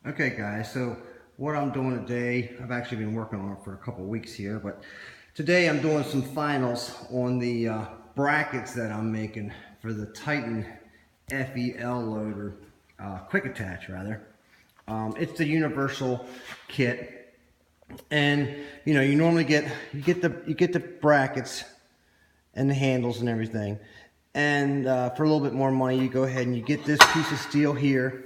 Okay guys, so what I'm doing today, I've actually been working on it for a couple of weeks here, but today I'm doing some finals on the brackets that I'm making for the Titan FEL loader, quick attach rather. It's the universal kit, and you know, you normally get the brackets and the handles and everything, and for a little bit more money you go ahead and you get this piece of steel here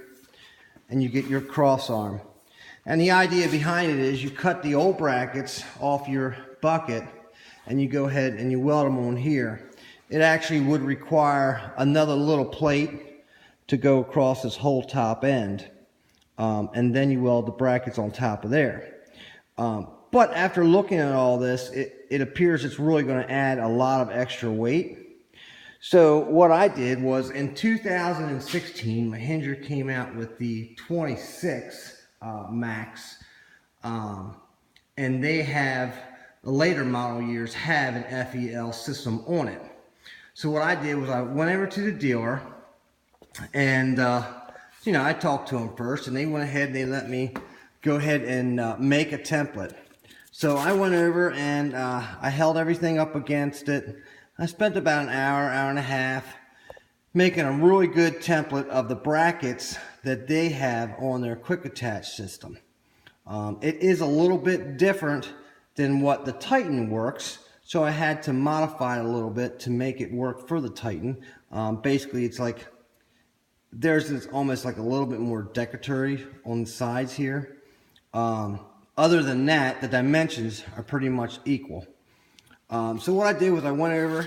and you get your cross arm. And the idea behind it is you cut the old brackets off your bucket and you go ahead and you weld them on here. It actually would require another little plate to go across this whole top end, and then you weld the brackets on top of there. But after looking at all this, it appears it's really going to add a lot of extra weight. So what I did was in 2016, Mahindra came out with the 26 Max, and they have, the later model years have an FEL system on it. So what I did was I went over to the dealer and, you know, I talked to them first, and they went ahead and they let me go ahead and make a template. So I went over and I held everything up against it. I spent about an hour, hour and a half making a really good template of the brackets that they have on their quick attach system. It is a little bit different than what the Titan works, so I had to modify it a little bit to make it work for the Titan. Basically, it's like theirs is almost like a little bit more decoratory on the sides here. Other than that, the dimensions are pretty much equal. So what I did was I went over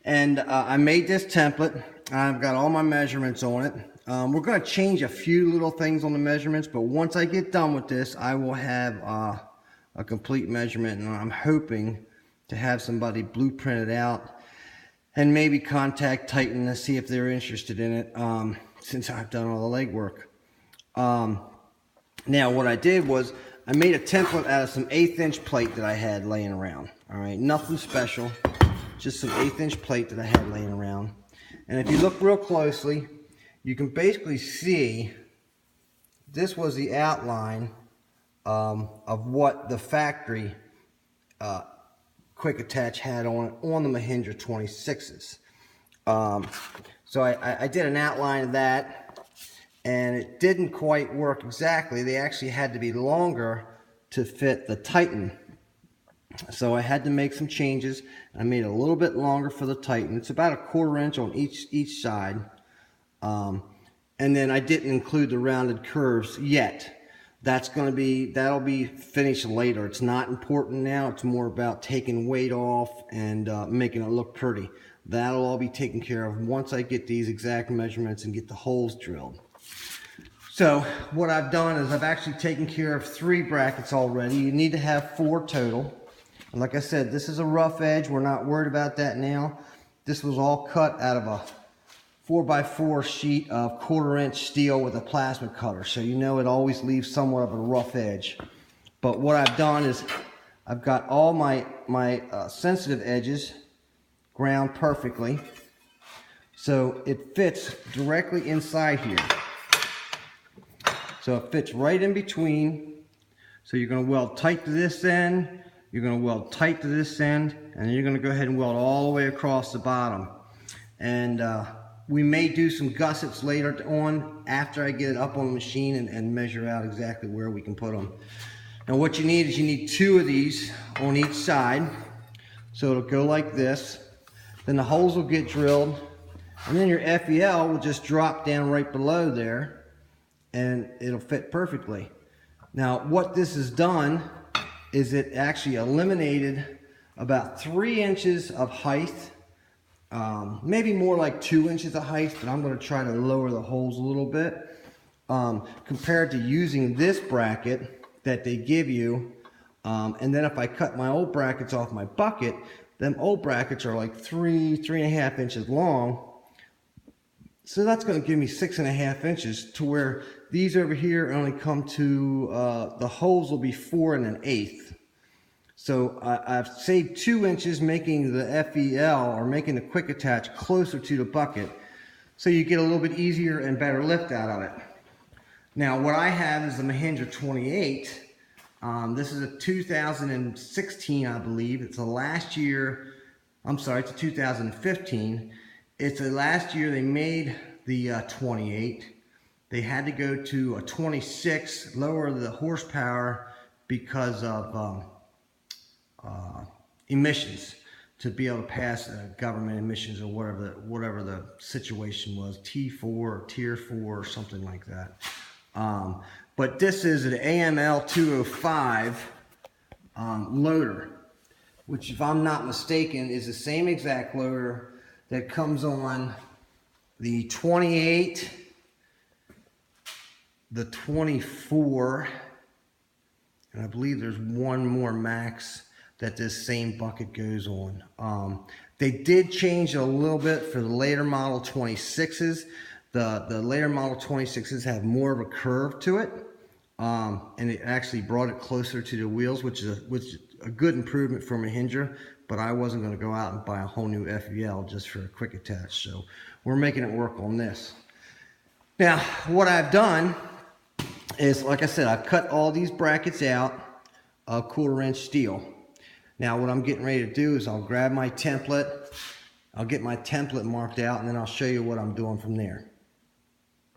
and I made this template. I've got all my measurements on it. We're going to change a few little things on the measurements, but once I get done with this, I will have a complete measurement, and I'm hoping to have somebody blueprint it out and maybe contact Titan to see if they're interested in it, since I've done all the legwork. Now what I did was I made a template out of some 1/8 inch plate that I had laying around. All right, nothing special, just some 1/8 inch plate that I had laying around. And if you look real closely, you can basically see this was the outline of what the factory quick attach had on the Mahindra 26s. So I did an outline of that, and it didn't quite work exactly. They actually had to be longer to fit the Titan. So I had to make some changes. I made it a little bit longer for the Titan. It's about 1/4 inch on each side. And then I didn't include the rounded curves yet. That'll be finished later. It's not important now. It's more about taking weight off and making it look pretty. That'll all be taken care of once I get these exact measurements and get the holes drilled. So what I've done is I've actually taken care of 3 brackets already. You need to have 4 total. And like I said, this is a rough edge. We're not worried about that now. This was all cut out of a 4x4 sheet of 1/4 inch steel with a plasma cutter. So you know it always leaves somewhat of a rough edge. But what I've done is I've got all my sensitive edges ground perfectly. So it fits directly inside here. So it fits right in between. So you're going to weld tight to this end, you're going to weld tight to this end, and then you're going to go ahead and weld all the way across the bottom. And we may do some gussets later on after I get it up on the machine and measure out exactly where we can put them. Now what you need is you need 2 of these on each side. So it'll go like this. Then the holes will get drilled, and then your FEL will just drop down right below there, and it'll fit perfectly. Now what this has done is it actually eliminated about 3 inches of height, maybe more like 2 inches of height, but I'm going to try to lower the holes a little bit, compared to using this bracket that they give you. And then if I cut my old brackets off my bucket, them old brackets are like 3.5 inches long. So that's going to give me 6.5 inches, to where these over here only come to, the holes will be 4 1/8. So I've saved 2 inches, making the FEL, or making the quick attach, closer to the bucket, so you get a little bit easier and better lift out of it. Now what I have is the Mahindra 28. This is a 2016, I believe. It's the last year, I'm sorry, it's a 2015. It's the last year they made the 28. They had to go to a 26, lower the horsepower because of emissions, to be able to pass government emissions or whatever the situation was, T4 or Tier 4 or something like that. But this is an AML 205 loader, which, if I'm not mistaken, is the same exact loader that comes on the 28, the 24, and I believe there's one more max that this same bucket goes on. They did change it a little bit for the later model 26s. The later model 26s have more of a curve to it, and it actually brought it closer to the wheels, which is a good improvement for Mahindra. But I wasn't going to go out and buy a whole new FEL just for a quick attach, so we're making it work on this. Now, what I've done is, like I said, I've cut all these brackets out of 1/4 inch steel. Now what I'm getting ready to do is I'll grab my template, I'll get my template marked out, and then I'll show you what I'm doing from there.